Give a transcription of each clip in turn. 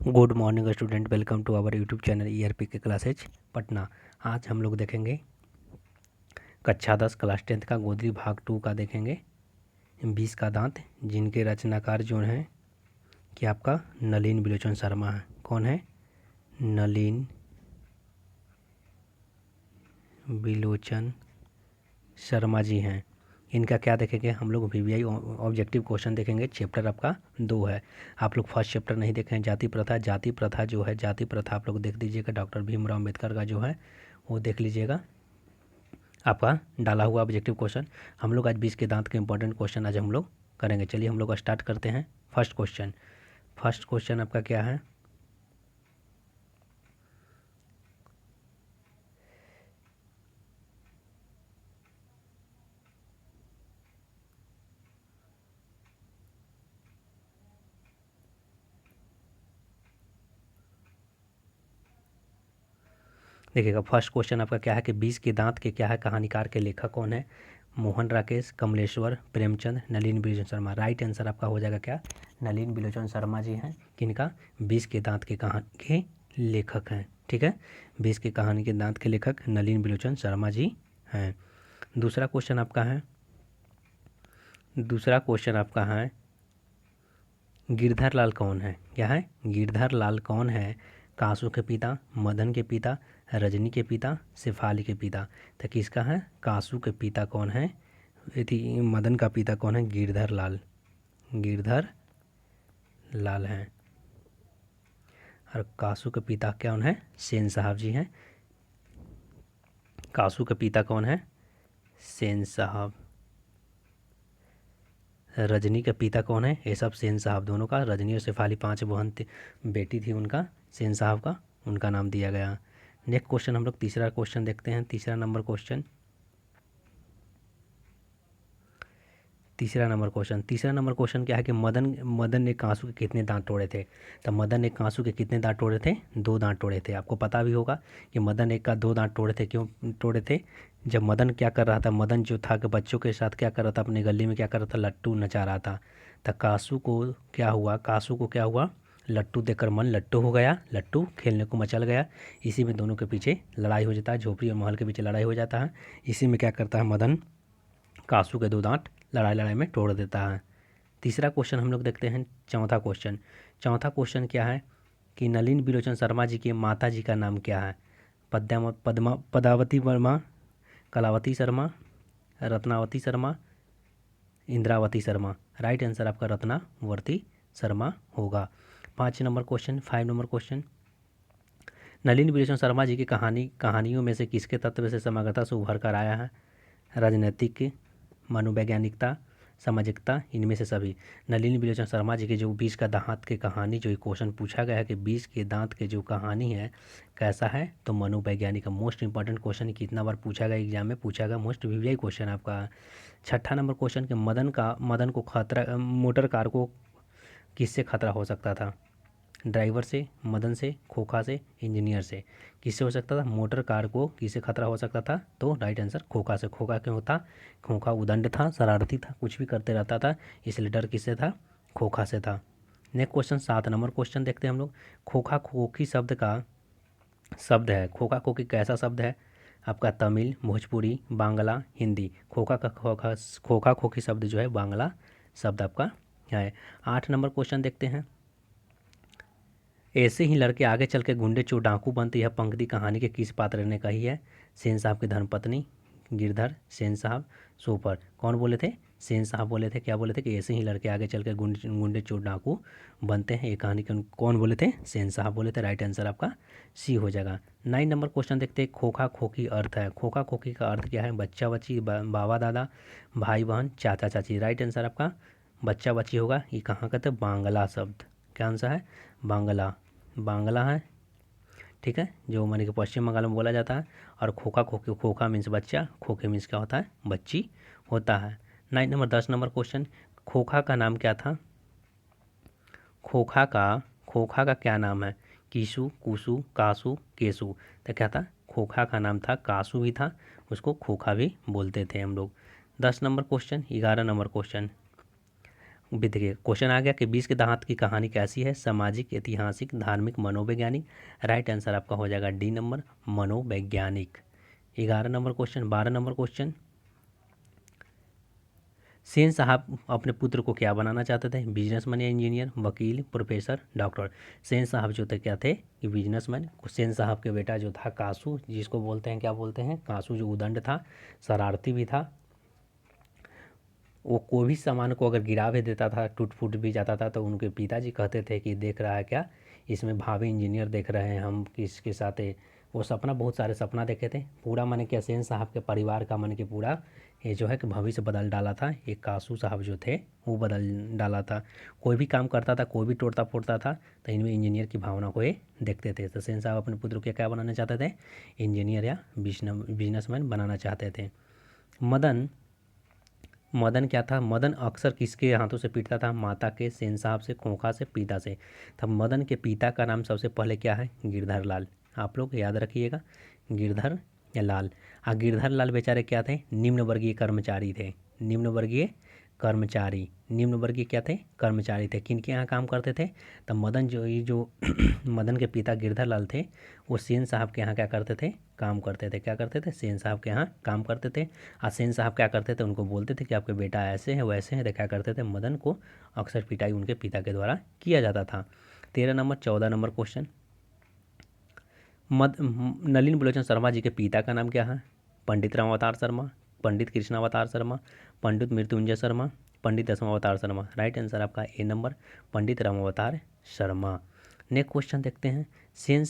Good morning student, welcome to our YouTube channel ERP के classes Patna. आज हम लोग देखेंगे कक्षा 10 क्लास 10 का गोदरी भाग 2 का देखेंगे 20 का दांत, जिनके रचनाकार जो हैं कि आपका नलिन बिलोचन शर्मा है। कौन है? नलिन बिलोचन शर्मा जी हैं। इनका क्या देखेंगे हम लोग? वीवीआई ऑब्जेक्टिव क्वेश्चन देखेंगे। चैप्टर आपका 2 है। आप लोग फर्स्ट चैप्टर नहीं देखें, जाति प्रथा। जाति प्रथा जो है, जाति प्रथा आप लोग देख लीजिएगा। डॉक्टर भीमराव अम्बेडकर का जो है वो देख लीजिएगा, आपका डाला हुआ ऑब्जेक्टिव क्वेश्चन। हम लोग आज 20 के दांत के इंपॉर्टेंट क्वेश्चन आज हम लोग करेंगे। चलिए हम लोग स्टार्ट करते हैं। फर्स्ट क्वेश्चन आपका क्या है? देखिएगा, फर्स्ट क्वेश्चन आपका क्या है कि 20 के दांत के क्या है कहानीकार के लेखक कौन है? मोहन राकेश, कमलेश्वर, प्रेमचंद, नलिन बिलोचन शर्मा। राइट आंसर आपका हो जाएगा क्या? नलिन बिलोचन शर्मा जी हैं। किनका? 20 के दांत के कहानी के लेखक हैं। ठीक है, 20 के कहानी के दांत के लेखक नलिन बिलोचन शर्मा जी हैं। दूसरा क्वेश्चन आपका है गिरधर लाल कौन है? क्या है? गिरधर लाल कौन है? कासू के पिता, मदन के पिता, रजनी के पिता, शेफाली के पिता। तो किसका है? कासू के पिता कौन है? यदि मदन का पिता कौन है? गिरधर लाल हैं। और कासू के पिता कौन है? सेन साहब जी हैं। कासू के पिता कौन है? सेन साहब। रजनी के पिता कौन है? ये सब सेन साहब दोनों का। रजनी और शेफाली 5 बहन बेटी थी उनका, सेन साहब का, उनका नाम दिया गया। नेक्स्ट क्वेश्चन हम लोग तीसरा क्वेश्चन देखते हैं। तीसरा नंबर क्वेश्चन क्या है कि मदन ने कांसू के कितने दांत तोड़े थे? तो मदन ने कांसू के कितने दांत तोड़े थे? 2 दांत तोड़े थे। आपको पता भी होगा कि मदन एक का 2 दांत तोड़े थे। क्यों तोड़े थे? जब मदन क्या कर रहा था, मदन जो था कि बच्चों के साथ क्या कर रहा था, अपने गली में क्या कर रहा था, लट्टू नचा रहा था। तो कासू को क्या हुआ, लट्टू देखकर मन लट्टू हो गया, लट्टू खेलने को मचल गया। इसी में दोनों के पीछे लड़ाई हो जाता है, झोपड़ी और महल के पीछे लड़ाई हो जाता है। इसी में क्या करता है मदन, कासू के 2 दांत लड़ाई में तोड़ देता है। तीसरा क्वेश्चन हम लोग देखते हैं। चौथा क्वेश्चन क्या है कि नलिन बिलोचन शर्मा जी की माता जी का नाम क्या है? पदावती वर्मा, कलावती शर्मा, रत्नावती शर्मा, इंद्रावती शर्मा। राइट आंसर आपका रत्नावती शर्मा होगा। 5 नंबर क्वेश्चन, नलिन बिलोचन शर्मा जी की कहानियों में से किसके तत्व से समग्रता से उभर कर आया है? राजनैतिक, मनोवैज्ञानिकता, सामाजिकता, इनमें से सभी। नलिनी बिलोचन शर्मा जी के जो 20 का दांत के कहानी जो क्वेश्चन पूछा गया है कि 20 के दांत के जो कहानी है कैसा है, तो मनोवैज्ञानिक। मोस्ट इंपॉर्टेंट क्वेश्चन कितना बार पूछा गया, एग्जाम में पूछा गया, मोस्ट वीवीआई क्वेश्चन आपका। छठा नंबर क्वेश्चन कि मदन को खतरा, मोटर कार को किससे खतरा हो सकता था? ड्राइवर से, मदन से, खोखा से, इंजीनियर से। किससे हो सकता था? मोटर कार को किससे खतरा हो सकता था? तो राइट आंसर खोखा से। खोखा क्यों था? खोखा उदंड था, शरारती था, कुछ भी करते रहता था, इसलिए डर किससे था? खोखा से था। नेक्स्ट क्वेश्चन 7 नंबर क्वेश्चन देखते हैं हम लोग। खोखा खोखी खोखा खोखी कैसा शब्द है? आपका तमिल, भोजपुरी, बांग्ला, हिंदी। खोखा खोखी शब्द जो है बांग्ला शब्द आपका है। 8 नंबर क्वेश्चन देखते हैं। ऐसे ही लड़के आगे चल के गुंडे चोर डाकू बनते, यह पंक्ति कहानी के किस पात्र ने कही है? सेन साहब की धर्मपत्नी, गिरधर, सेन साहब, सोपर। कौन बोले थे? सेन साहब बोले थे। क्या बोले थे कि ऐसे ही लड़के आगे चल के गुंडे चोर डाकू बनते हैं, ये कहानी कौन बोले थे? सेन साहब बोले थे। राइट आंसर आपका सी हो जाएगा। 9 नंबर क्वेश्चन देखते हैं। खोखा खोखी अर्थ है। खोखा खोखी का अर्थ क्या है? बच्चा बच्ची, बाबा दादा, भाई बहन, चाचा चाची। राइट आंसर आपका बच्चा बच्ची होगा। ये कहाँ का था? बांग्ला शब्द। क्या आंसर है? बांग्ला है। ठीक है, जो माने कि पश्चिम बंगाल में बोला जाता है। और खोखा खोखी, खोखा मीन्स बच्चा, खोखे मीन्स क्या होता है? बच्ची होता है। 10 नंबर क्वेश्चन। खोखा का नाम क्या था? खोखा का क्या नाम है? कीसू, कुसू, कासू, केसू। तो क्या था? खोखा का नाम था, कासू भी था, उसको खोखा भी बोलते थे हम लोग। 10 नंबर क्वेश्चन। 11 number question. देखिए क्वेश्चन आ गया कि 20 के दांत की कहानी कैसी है, सामाजिक, ऐतिहासिक, धार्मिक, मनोवैज्ञानिक। राइट आंसर आपका हो जाएगा डी नंबर, मनोवैज्ञानिक। 11 number question. 12 number question, Sen साहब अपने पुत्र को क्या बनाना चाहते थे, बिजनेसमैन या इंजीनियर, वकील, प्रोफेसर, डॉक्टर। सेन साहब जो थे क्या थे कि बिजनेसमैन। सेन साहब के बेटा जो था कासू, जिसको बोलते हैं क्या बोलते हैं, कासू, जो उदंड था, शरारती भी था, वो कोई भी सामान को अगर गिरा भी देता था, टूट फूट भी जाता था, तो उनके पिताजी कहते थे कि देख रहा है क्या, इसमें भावी इंजीनियर देख रहे हैं हम, किसके साथ है। वो सपना, बहुत सारे सपना देखे थे। पूरा मन क्या सेन साहब के परिवार का मन के पूरा ये जो है कि भविष्य बदल डाला था। एक कासू साहब जो थे वो बदल डाला था। कोई भी काम करता था, कोई भी तोड़ता फोड़ता था, तो इनमें इंजीनियर की भावना को ये देखते थे। तो सेन साहब अपने पुत्र को क्या बनाना चाहते थे, इंजीनियर या बिजनेसमैन बनाना चाहते थे। मदन, मदन क्या था, मदन अक्सर किसके हाथों से पीटता था, माता के, सेन साहब से, खोखा से, पिता से। तब मदन के पिता का नाम सबसे पहले क्या है, गिरधर लाल। आप लोग याद रखिएगा, गिरधर या लाल। गिरधर लाल बेचारे क्या थे, निम्न वर्गीय कर्मचारी थे। निम्न वर्गीय कर्मचारी, निम्न वर्गीय क्या थे, कर्मचारी थे। किन के यहाँ काम करते थे, तब मदन जो ये जो मदन के पिता गिरधर लाल थे, वो सेन साहब के यहाँ क्या करते थे, काम करते थे। क्या करते थे, सेन साहब के यहाँ काम करते थे। और सेन साहब क्या करते थे, उनको बोलते थे कि आपके बेटा ऐसे हैं वैसे हैं। तो क्या करते थे, मदन को अक्सर पिटाई उनके पिता के द्वारा किया जाता था। 13 number. 14 number question, Nalin Bulochan Sharma ji के पिता का नाम क्या है, पंडित रामावतार शर्मा, पंडित कृष्णावतार शर्मा, पंडित मृत्युंजय शर्मा, पंडित दशमावतार शर्मा। राइट आंसर आपका A number, Pandit Ramavatar Sharma. Next question देखते हैं, सेन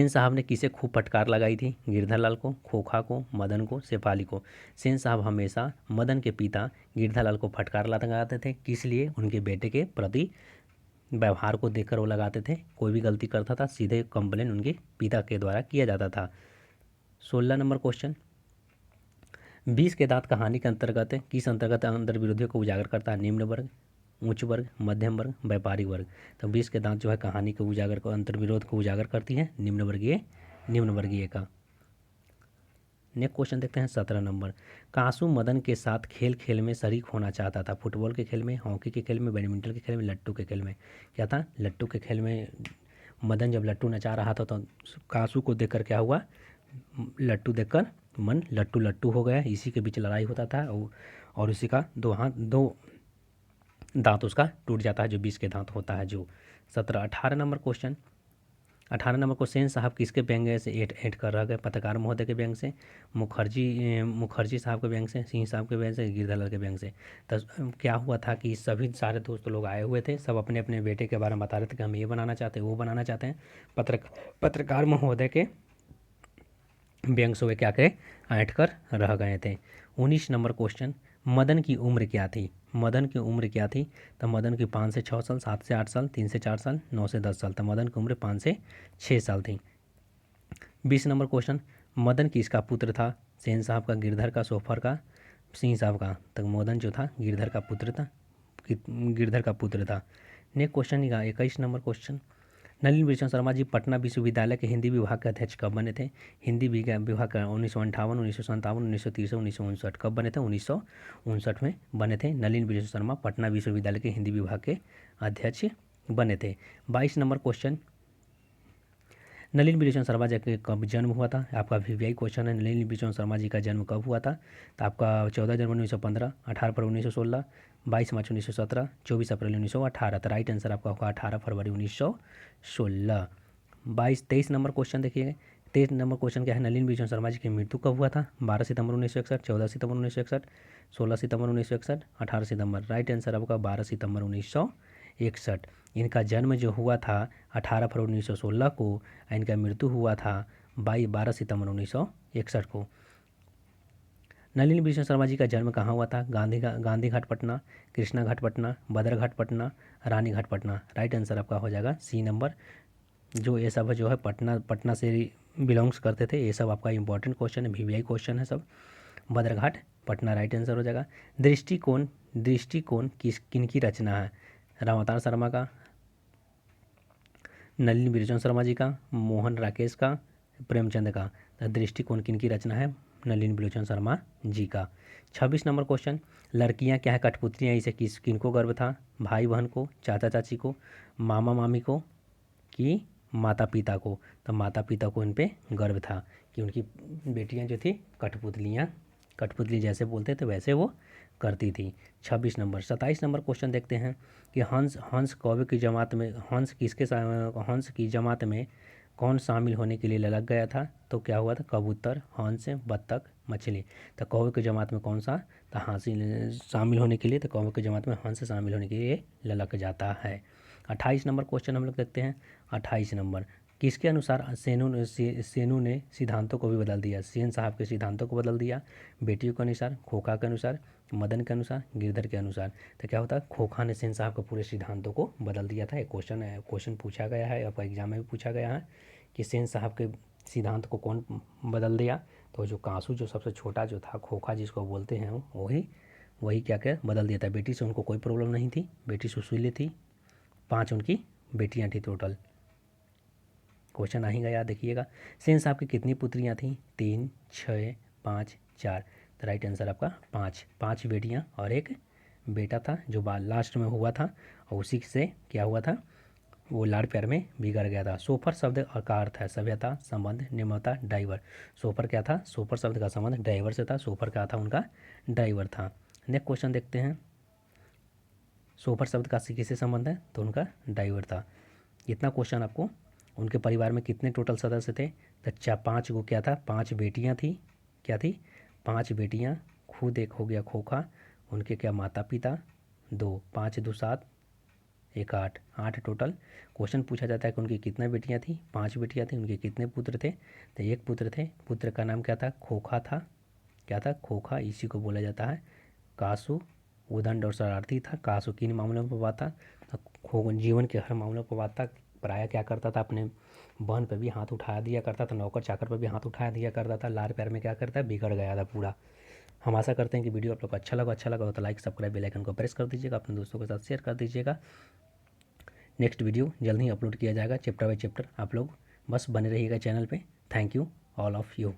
साहब ने किसे खूब फटकार लगाई थी, गिरधर लाल को, खोखा को, मदन को, शेफाली को। सेन साहब हमेशा मदन के पिता गिरधर लाल को फटकार लगाते थे। किस लिए, उनके बेटे के प्रति व्यवहार को देखकर वो लगाते थे। कोई भी गलती करता था सीधे कंप्लेन उनके पिता के द्वारा किया जाता था। 16 नंबर क्वेश्चन, 20 के दांत कहानी के अंतर्गत किस अंतर्गत अंतर विरोधियों को उजागर करता है, निम्न वर्ग, उच्च वर्ग, मध्यम वर्ग, व्यापारिक वर्ग। तो 20 के दांत जो है कहानी को उजागर को, अंतर्विरोध को उजागर करती है, निम्न वर्गीय का। नेक्स्ट क्वेश्चन देखते हैं 17 नंबर, कासू मदन के साथ खेल खेल में शरीक होना चाहता था, फुटबॉल के खेल में, हॉकी के खेल में, बैडमिंटन के खेल में, लट्टू के खेल में। क्या था, लट्टू के खेल में मदन जब लट्टू नचा रहा था तो कासू को देखकर क्या हुआ, लट्टू देखकर मन लट्टू लट्टू हो गया। इसी के बीच लड़ाई होता था और इसी का दो दांत उसका टूट जाता है, जो 20 के दांत होता है जो। 17। 18 नंबर क्वेश्चन, 18 नंबर को सेन साहब किसके व्यंग्य से ऐड कर रह गए, पत्रकार महोदय के व्यंग्य से, मुखर्जी साहब के व्यंग्य से, सिंह साहब के व्यंग्य से, गिरधर लाल के व्यंग्य से। तो क्या हुआ था कि सभी सारे दोस्त लोग आए हुए थे, सब अपने अपने बेटे के बारे में बता रहे थे कि हम ये बनाना चाहते हैं, वो बनाना चाहते हैं। पत्रकार महोदय के व्यंग्य से वे क्या करे, ऐंठ कर रह गए थे। 19 नंबर क्वेश्चन, मदन की उम्र क्या थी, मदन की उम्र क्या थी। तो मदन की 5 से 6 साल, 7 से 8 साल, 3 से 4 साल, 9 से 10 साल। तो मदन की उम्र 5 से 6 साल थी। 20 नंबर क्वेश्चन, मदन किसका पुत्र था, सेन साहब का, गिरधर का, सोफर का, सिंह साहब का। तो मदन जो था गिरधर का पुत्र था, गिरधर का पुत्र था। नेक्स्ट क्वेश्चन का 21 नंबर क्वेश्चन, नलिन बिरचन शर्मा जी पटना विश्वविद्यालय के हिंदी विभाग के अध्यक्ष कब बने थे, हिंदी विभाग का 1958, 1957, 1930, 1959। कब बने थे, 1959 में बने थे। नलिन बिरचन शर्मा पटना विश्वविद्यालय के हिंदी विभाग के अध्यक्ष बने थे। 22 नंबर क्वेश्चन, नलिन बिरचन शर्मा जी का कब जन्म हुआ था, आपका वीवीआई क्वेश्चन है। नलिन बिरचन शर्मा जी का जन्म कब हुआ था, तो आपका 14 जनवरी 1915, 18 फरवरी 1916, 22 मार्च 1917, 24 अप्रैल 1918। तो राइट आंसर आपका होगा 18 फरवरी 1916। 23 नंबर क्वेश्चन देखिए, 23 नंबर क्वेश्चन क्या है, नलिन बिरचन शर्मा जी की मृत्यु कब हुआ था, 12 सितंबर 1961, 14 सितंबर 1961, 16 सितंबर 1961, 18 सितंबर। राइट आंसर आपका 12 सितंबर 1961। इनका जन्म जो हुआ था 18 फरवरी 1916 को, इनका मृत्यु हुआ था 12 सितंबर 1961 को। नलिनी बिरचन शर्मा जी का जन्म कहाँ हुआ था, गांधी घाट पटना, कृष्णा घाट पटना, बदरघाट पटना, रानी घाट पटना। राइट आंसर आपका हो जाएगा सी नंबर। जो ये सब जो है पटना से बिलोंग्स करते थे, ये सब आपका इंपॉर्टेंट क्वेश्चन है, वीवीआई क्वेश्चन है सब। बदरघाट पटना राइट आंसर हो जाएगा। दृष्टिकोण किनकी रचना है, रामावतार शर्मा का, नलिनी बिरचन शर्मा जी का, मोहन राकेश का, प्रेमचंद का। दृष्टिकोण किनकी रचना है, नलिनी बलोचन शर्मा जी का। 26 नंबर क्वेश्चन, लड़कियां क्या है कठपुतलियां, इसे किनको गर्व था? भाई बहन को, चाचा चाची को, मामा मामी को, कि माता पिता को? तो माता पिता को इन पे गर्व था कि उनकी बेटियां जो थी कठपुतली जैसे बोलते थे वैसे वो करती थी। 26 नंबर। 27 नंबर क्वेश्चन देखते हैं कि हंस हंस कौवे की जमात में हंस की जमात में कौन शामिल होने के लिए लग गया था? तो क्या हुआ था? कबूतर, हंस, बत्तख, मछली। तो कौवे की जमात में कौन सा? तो हासिल शामिल होने के लिए, तो कौवे की जमात में हंस शामिल होने के लिए ललक जाता है। 28 नंबर क्वेश्चन हम लोग देखते हैं। 28 नंबर, किसके अनुसार सेनू ने सिद्धांतों को भी बदल दिया? सेन साहब के सिद्धांतों को बदल दिया। बेटियों के अनुसार, खोखा के अनुसार, मदन के अनुसार, गिरधर के अनुसार। तो क्या होता है? खोखा ने सेन साहब के पूरे सिद्धांतों को बदल दिया था। एक क्वेश्चन पूछा गया है, आपका एग्जाम में भी पूछा गया है कि सेन साहब के सिद्धांत को कौन बदल दिया? तो जो कांसू, जो सबसे छोटा जो था, खोखा जिसको बोलते हैं, वही क्या क्या बदल दिया था। बेटी से उनको कोई प्रॉब्लम नहीं थी, बेटी सुशीली थी, 5 उनकी बेटियां थी टोटल। क्वेश्चन आ ही गया, देखिएगा। सेन साहब की कितनी पुत्रियां थीं? 3, 6, 5, 4। तो राइट आंसर आपका 5। 5 बेटियां और एक बेटा था जो लास्ट में हुआ था, और उसी से क्या हुआ था? वो लाड़ प्यार में बिगड़ गया था। सोफर शब्द का अर्थ है सभ्यता, संबंध, निर्ममता, ड्राइवर। सोफर क्या था? सोफर शब्द का संबंध ड्राइवर से था। सोफर क्या था? उनका ड्राइवर था। नेक्स्ट क्वेश्चन देखते हैं। सोफर शब्द का किससे संबंध है? तो उनका ड्राइवर था। इतना क्वेश्चन आपको। उनके परिवार में कितने टोटल सदस्य थे? तो 5 को क्या था? 5 बेटियां थी। क्या थी? 5 बेटियां। खुद एक हो गया खोखा, उनके क्या माता पिता 2, 5 2 7, 1 8, 8 टोटल। क्वेश्चन पूछा जाता है कि उनकी कितनी बेटियां थी? 5 बेटियां थी। उनके कितने पुत्र थे? तो एक पुत्र थे। पुत्र का नाम क्या था? खोखा था। क्या था? खोखा। इसी को बोला जाता है कासू। उदंड और शरारती था। कासू किन मामलों में बात था? तो जीवन के हर मामलों पर बात था। प्रायः क्या करता था? अपने बहन पे भी हाथ उठा दिया करता था, नौकर चाकर पे भी हाथ उठा दिया करता था। लाड़ प्यार में क्या करता है? बिगड़ गया था पूरा। हम आशा करते हैं कि वीडियो आप लोग को अच्छा लगा हो तो लाइक, सब्सक्राइब, बेल आइकन को प्रेस कर दीजिएगा, अपने दोस्तों के साथ शेयर कर दीजिएगा। नेक्स्ट वीडियो जल्द ही अपलोड किया जाएगा, चैप्टर बाय चैप्टर। आप लोग बस बने रहिएगा चैनल पे। Thank you all of you.